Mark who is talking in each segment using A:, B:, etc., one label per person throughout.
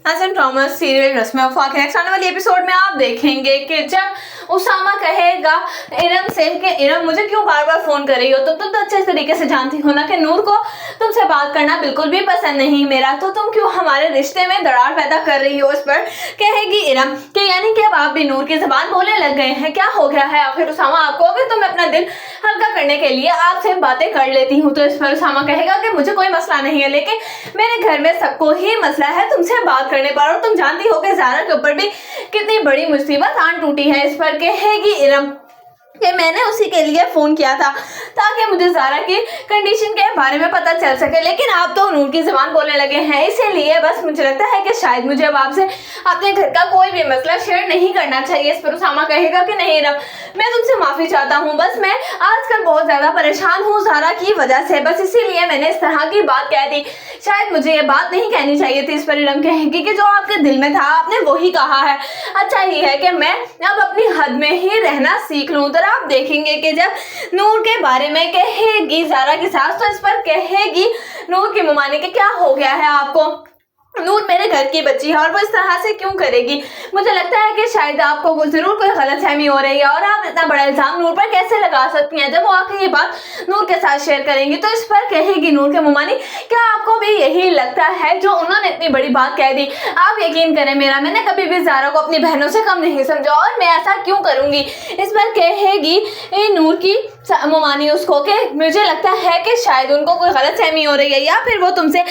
A: Hasan drama serial रस्म वफा के नेक्स्ट आने वाली एपिसोड में आप देखेंगे कि जब उसामा कहेगा इरम से कि इरम मुझे क्यों बार बार फोन कर रही हो, तुम तो अच्छे तरीके से जानती हो ना कि नूर को तुमसे बात करना बिल्कुल भी पसंद नहीं मेरा, तो तुम क्यों हमारे रिश्ते में दरार पैदा कर रही हो। इस पर कहेगी इरम कि यानी कि अब आप भी नूर की जबान बोलने लग गए हैं, क्या हो गया है आखिर उसामा आपको, अगर तुम अपना दिल हल्का करने के लिए आपसे बातें कर लेती हूँ। तो इस पर उसामा कहेगा कि मुझे कोई मसला नहीं है, लेकिन मेरे घर में सबको ही मसला है तुमसे बात करने पर, और तुम जानती हो कि ज़ारा के ऊपर भी कितनी बड़ी मुसीबत आन टूटी है। इस पर कहेगी इरम कि मैंने उसी के लिए फ़ोन किया था ताकि मुझे ज़ारा की कंडीशन के बारे में पता चल सके, लेकिन आप तो नूर की ज़बान बोलने लगे हैं, इसीलिए बस मुझे लगता है कि शायद मुझे अब आपसे अपने घर का कोई भी मसला शेयर नहीं करना चाहिए। इस पर उसामा कहेगा कि नहीं इरम, मैं तुमसे माफ़ी चाहता हूँ, बस मैं आजकल बहुत ज़्यादा परेशान हूँ ज़ारा की वजह से, बस इसीलिए मैंने इस तरह की बात कह दी, शायद मुझे ये बात नहीं कहनी चाहिए थी। इस पर इरम कहेगी कि जो आपके दिल में था आपने वही कहा है, अच्छा ही है कि मैं अब अपनी हद में ही रहना सीख लूँ। तो आप देखेंगे कि जब नूर के बारे में कहेगी ज़ारा की सास, तो इस पर कहेगी नूर की ममानी कि क्या हो गया है आपको, नूर मेरे घर की बच्ची है और वो इस तरह से क्यों करेगी, मुझे लगता है कि शायद आपको जरूर कोई गलतफहमी हो रही है, और आप इतना बड़ा इल्जाम नूर पर कैसे लगा सकती हैं। जब वो आके ये बात नूर के साथ शेयर करेंगी तो इस पर कहेगी नूर के ममानी क्या आपको भी यही लगता है जो उन्होंने इतनी बड़ी बात कह दी, आप यकीन करें मेरा, मैंने कभी भी ज़ारा को अपनी बहनों से कम नहीं समझा और मैं ऐसा क्यों करूंगी। इस पर कहेगी नूर की ममानी उसको कि मुझे लगता है कि शायद उनको कोई गलतफहमी हो रही है, या फिर वो तुमसे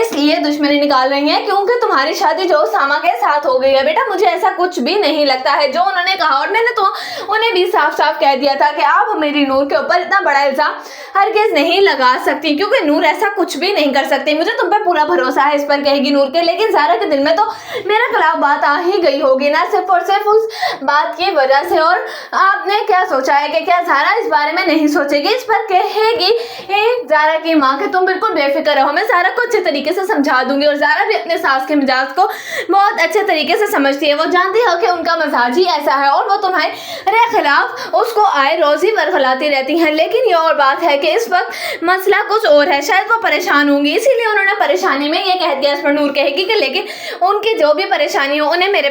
A: इसलिए दुश्मनी निकाल रही है क्योंकि तुम्हारी शादी जो उसामा के साथ हो गई है। बेटा मुझे ऐसा कुछ भी नहीं लगता है जो उन्होंने कहा, और मैंने तो उन्हें भी साफ साफ कह दिया था कि आप मेरी नूर के ऊपर इतना बड़ा इल्जाम हरगिज़ नहीं लगा सकती, क्योंकि नूर ऐसा कुछ भी नहीं कर सकती, मुझे तुम पर पूरा भरोसा है। इस पर कहेगी नूर के लेकिन ज़ारा के दिल में तो मेरे खिलाफ बात आ ही गई होगी ना, सिर्फ और सिर्फ उस बात की वजह से, और आपने क्या सोचा है कि क्या ज़ारा इस बारे में नहीं सोचेगी। इस पर कहेगी ज़ारा की माँ कि तुम बिल्कुल बेफिक्र रहो, मैं ज़ारा को अच्छे तरीके से समझा दूंगी, और ज़ारा भी अपने सास के मिजाज को बहुत अच्छे तरीके से समझती है, वो जानती है कि उनका मिजाज ही ऐसा है और वो तुम्हारे खिलाफ उसको आए रोज़ी वरगलाती रहती हैं। लेकिन ये और बात है कि इस वक्त मसला कुछ और है, शायद वो परेशान होंगी इसीलिए उन्होंने परेशानी में ये कह दिया। इस पर नूर कहेगी कि लेकिन उनकी जो भी परेशानी हो उन्हें मेरे